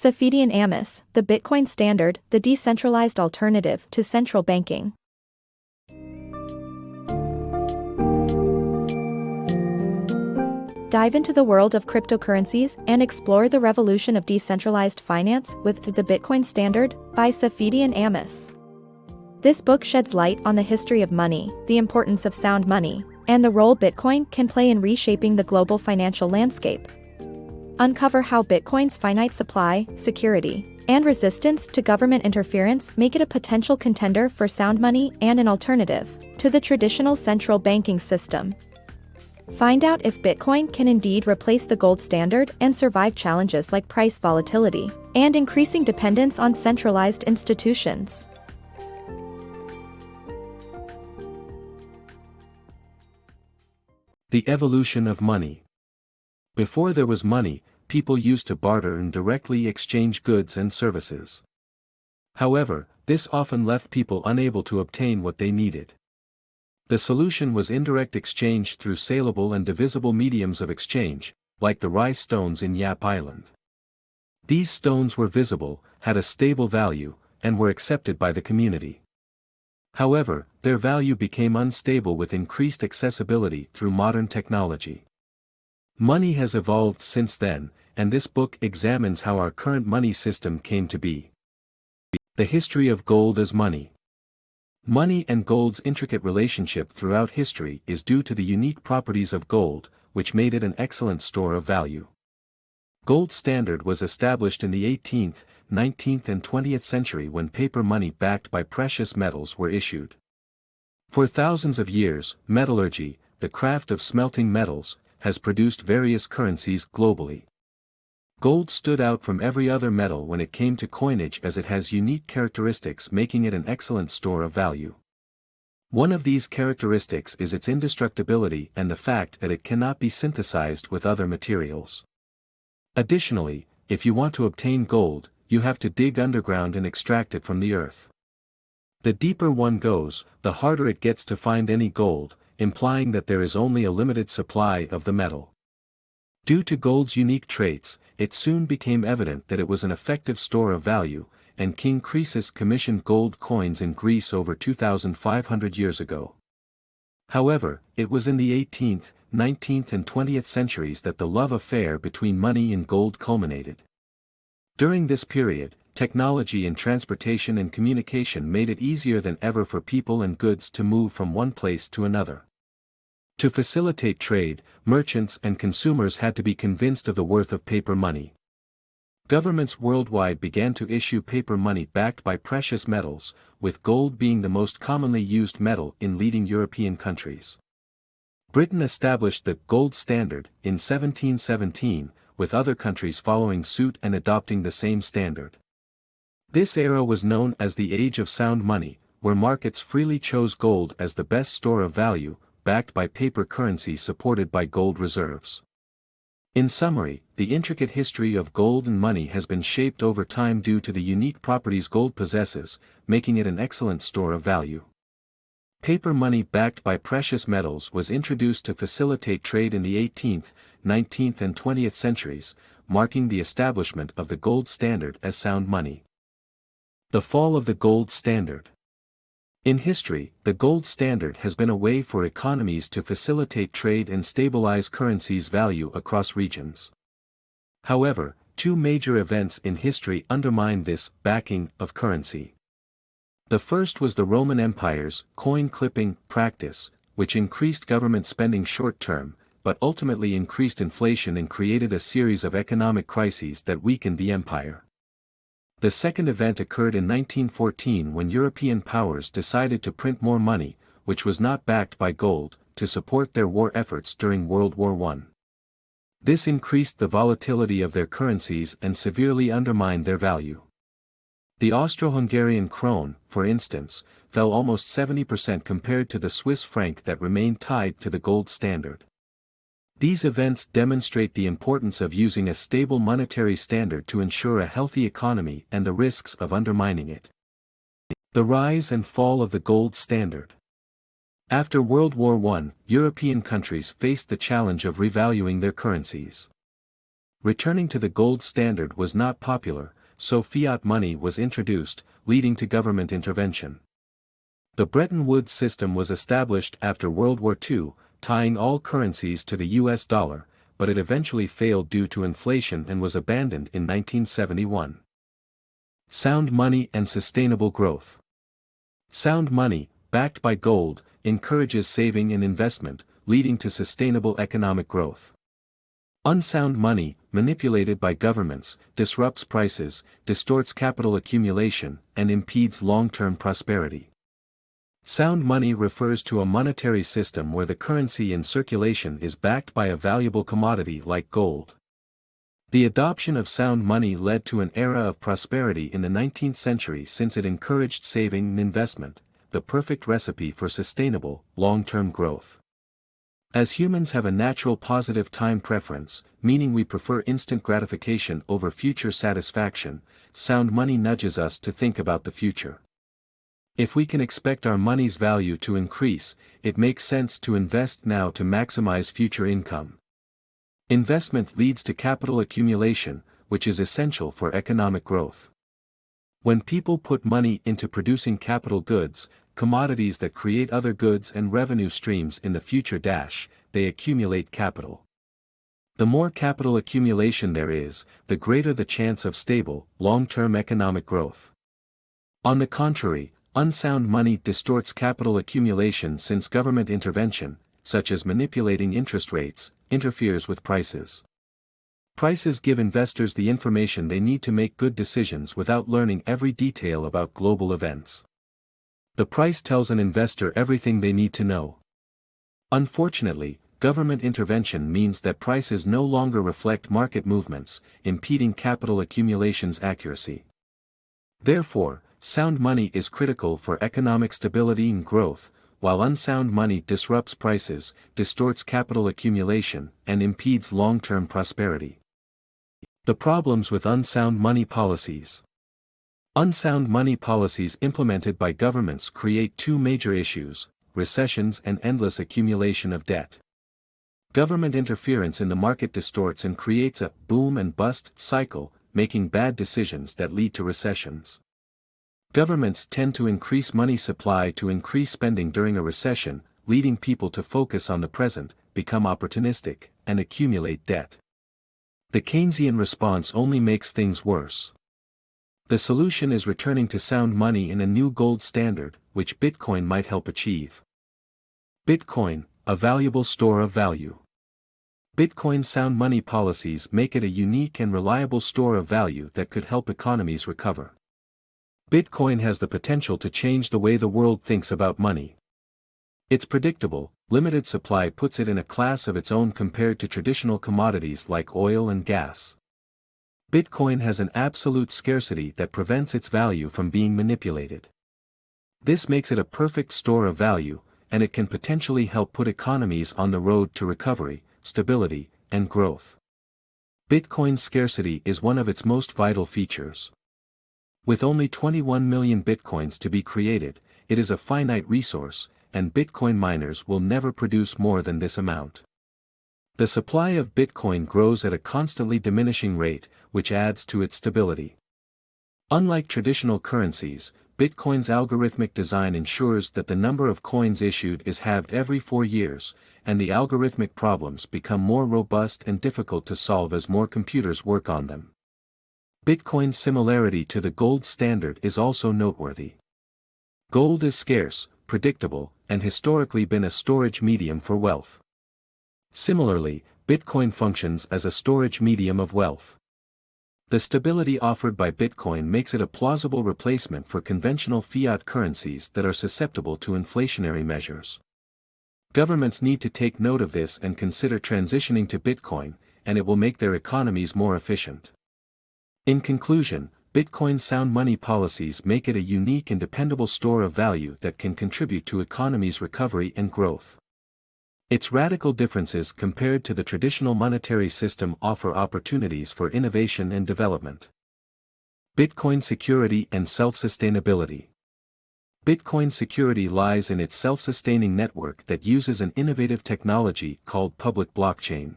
Saifedean Ammous, The Bitcoin Standard, the Decentralized Alternative to Central Banking. Dive into the world of cryptocurrencies and explore the revolution of decentralized finance with The Bitcoin Standard by Saifedean Ammous. This book sheds light on the history of money, the importance of sound money, and the role Bitcoin can play in reshaping the global financial landscape. Uncover how Bitcoin's finite supply, security, and resistance to government interference make it a potential contender for sound money and an alternative to the traditional central banking system. Find out if Bitcoin can indeed replace the gold standard and survive challenges like price volatility and increasing dependence on centralized institutions. The evolution of money. Before there was money, people used to barter and directly exchange goods and services. However, this often left people unable to obtain what they needed. The solution was indirect exchange through saleable and divisible mediums of exchange, like the rice stones in Yap Island. These stones were visible, had a stable value, and were accepted by the community. However, their value became unstable with increased accessibility through modern technology. Money has evolved since then, and this book examines how our current money system came to be. The history of gold as money. Money and gold's intricate relationship throughout history is due to the unique properties of gold, which made it an excellent store of value. Gold standard was established in the 18th, 19th and 20th century when paper money backed by precious metals were issued. For thousands of years, metallurgy, the craft of smelting metals, has produced various currencies globally. Gold stood out from every other metal when it came to coinage as it has unique characteristics making it an excellent store of value. One of these characteristics is its indestructibility and the fact that it cannot be synthesized with other materials. Additionally, if you want to obtain gold, you have to dig underground and extract it from the earth. The deeper one goes, the harder it gets to find any gold, implying that there is only a limited supply of the metal. Due to gold's unique traits, it soon became evident that it was an effective store of value, and King Croesus commissioned gold coins in Greece over 2,500 years ago. However, it was in the 18th, 19th and 20th centuries that the love affair between money and gold culminated. During this period, technology in transportation and communication made it easier than ever for people and goods to move from one place to another. To facilitate trade, merchants and consumers had to be convinced of the worth of paper money. Governments worldwide began to issue paper money backed by precious metals, with gold being the most commonly used metal in leading European countries. Britain established the gold standard in 1717, with other countries following suit and adopting the same standard. This era was known as the Age of Sound Money, where markets freely chose gold as the best store of value, backed by paper currency supported by gold reserves. In summary, the intricate history of gold and money has been shaped over time due to the unique properties gold possesses, making it an excellent store of value. Paper money backed by precious metals was introduced to facilitate trade in the 18th, 19th and 20th centuries, marking the establishment of the gold standard as sound money. The fall of the gold standard. In history, the gold standard has been a way for economies to facilitate trade and stabilize currency's value across regions. However, two major events in history undermined this backing of currency. The first was the Roman Empire's coin-clipping practice, which increased government spending short-term, but ultimately increased inflation and created a series of economic crises that weakened the empire. The second event occurred in 1914 when European powers decided to print more money, which was not backed by gold, to support their war efforts during World War I. This increased the volatility of their currencies and severely undermined their value. The Austro-Hungarian krone, for instance, fell almost 70% compared to the Swiss franc that remained tied to the gold standard. These events demonstrate the importance of using a stable monetary standard to ensure a healthy economy and the risks of undermining it. The rise and fall of the gold standard. After World War I, European countries faced the challenge of revaluing their currencies. Returning to the gold standard was not popular, so fiat money was introduced, leading to government intervention. The Bretton Woods system was established after World War II, tying all currencies to the US dollar, but it eventually failed due to inflation and was abandoned in 1971. Sound money and sustainable growth. Sound money, backed by gold, encourages saving and investment, leading to sustainable economic growth. Unsound money, manipulated by governments, disrupts prices, distorts capital accumulation, and impedes long-term prosperity. Sound money refers to a monetary system where the currency in circulation is backed by a valuable commodity like gold. The adoption of sound money led to an era of prosperity in the 19th century since it encouraged saving and investment, the perfect recipe for sustainable, long-term growth. As humans have a natural positive time preference, meaning we prefer instant gratification over future satisfaction, sound money nudges us to think about the future. If we can expect our money's value to increase, it makes sense to invest now to maximize future income. Investment leads to capital accumulation, which is essential for economic growth. When people put money into producing capital goods, commodities that create other goods and revenue streams in the future, they accumulate capital. The more capital accumulation there is, the greater the chance of stable, long-term economic growth. On the contrary, unsound money distorts capital accumulation since government intervention, such as manipulating interest rates, interferes with prices. Prices give investors the information they need to make good decisions without learning every detail about global events. The price tells an investor everything they need to know. Unfortunately, government intervention means that prices no longer reflect market movements, impeding capital accumulation's accuracy. Therefore, sound money is critical for economic stability and growth, while unsound money disrupts prices, distorts capital accumulation, and impedes long-term prosperity. The problems with unsound money policies. Unsound money policies implemented by governments create two major issues: recessions and endless accumulation of debt. Government interference in the market distorts and creates a boom and bust cycle, making bad decisions that lead to recessions. Governments tend to increase money supply to increase spending during a recession, leading people to focus on the present, become opportunistic, and accumulate debt. The Keynesian response only makes things worse. The solution is returning to sound money in a new gold standard, which Bitcoin might help achieve. Bitcoin, a valuable store of value. Bitcoin's sound money policies make it a unique and reliable store of value that could help economies recover. Bitcoin has the potential to change the way the world thinks about money. Its predictable, limited supply puts it in a class of its own compared to traditional commodities like oil and gas. Bitcoin has an absolute scarcity that prevents its value from being manipulated. This makes it a perfect store of value, and it can potentially help put economies on the road to recovery, stability, and growth. Bitcoin's scarcity is one of its most vital features. With only 21 million bitcoins to be created, it is a finite resource, and Bitcoin miners will never produce more than this amount. The supply of Bitcoin grows at a constantly diminishing rate, which adds to its stability. Unlike traditional currencies, Bitcoin's algorithmic design ensures that the number of coins issued is halved every 4 years, and the algorithmic problems become more robust and difficult to solve as more computers work on them. Bitcoin's similarity to the gold standard is also noteworthy. Gold is scarce, predictable, and historically been a storage medium for wealth. Similarly, Bitcoin functions as a storage medium of wealth. The stability offered by Bitcoin makes it a plausible replacement for conventional fiat currencies that are susceptible to inflationary measures. Governments need to take note of this and consider transitioning to Bitcoin, and it will make their economies more efficient. In conclusion, Bitcoin's sound money policies make it a unique and dependable store of value that can contribute to economies' recovery and growth. Its radical differences compared to the traditional monetary system offer opportunities for innovation and development. Bitcoin security and self-sustainability. Bitcoin's security lies in its self-sustaining network that uses an innovative technology called public blockchain.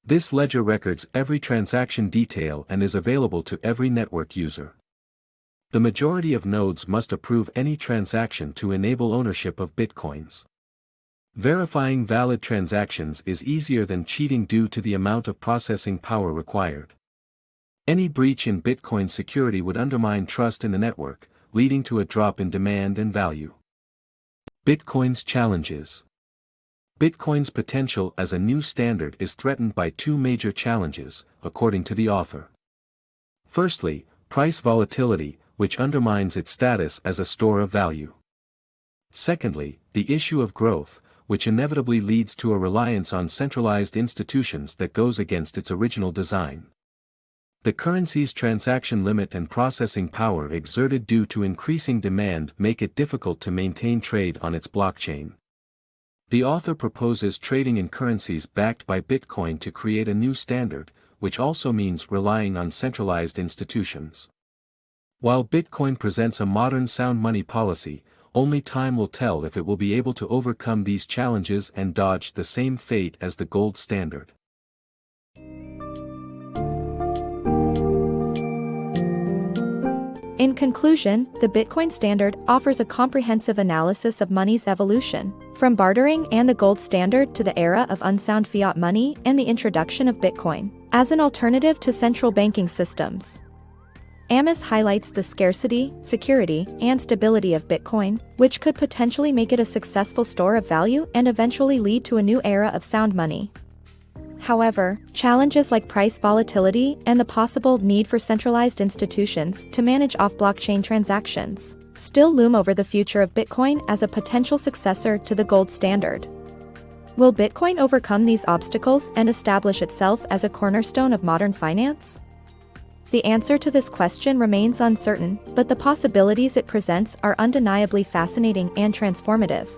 This ledger records every transaction detail and is available to every network user. The majority of nodes must approve any transaction to enable ownership of Bitcoins. Verifying valid transactions is easier than cheating due to the amount of processing power required. Any breach in Bitcoin security would undermine trust in the network, leading to a drop in demand and value. Bitcoin's challenges. Bitcoin's potential as a new standard is threatened by two major challenges, according to the author. Firstly, price volatility, which undermines its status as a store of value. Secondly, the issue of growth, which inevitably leads to a reliance on centralized institutions that goes against its original design. The currency's transaction limit and processing power exerted due to increasing demand make it difficult to maintain trade on its blockchain. The author proposes trading in currencies backed by Bitcoin to create a new standard, which also means relying on centralized institutions. While Bitcoin presents a modern sound money policy, only time will tell if it will be able to overcome these challenges and dodge the same fate as the gold standard. In conclusion, the Bitcoin standard offers a comprehensive analysis of money's evolution, from bartering and the gold standard to the era of unsound fiat money and the introduction of Bitcoin as an alternative to central banking systems. Ammous highlights the scarcity, security, and stability of Bitcoin, which could potentially make it a successful store of value and eventually lead to a new era of sound money. However, challenges like price volatility and the possible need for centralized institutions to manage off-blockchain transactions still loom over the future of Bitcoin as a potential successor to the gold standard. Will Bitcoin overcome these obstacles and establish itself as a cornerstone of modern finance? The answer to this question remains uncertain, but the possibilities it presents are undeniably fascinating and transformative.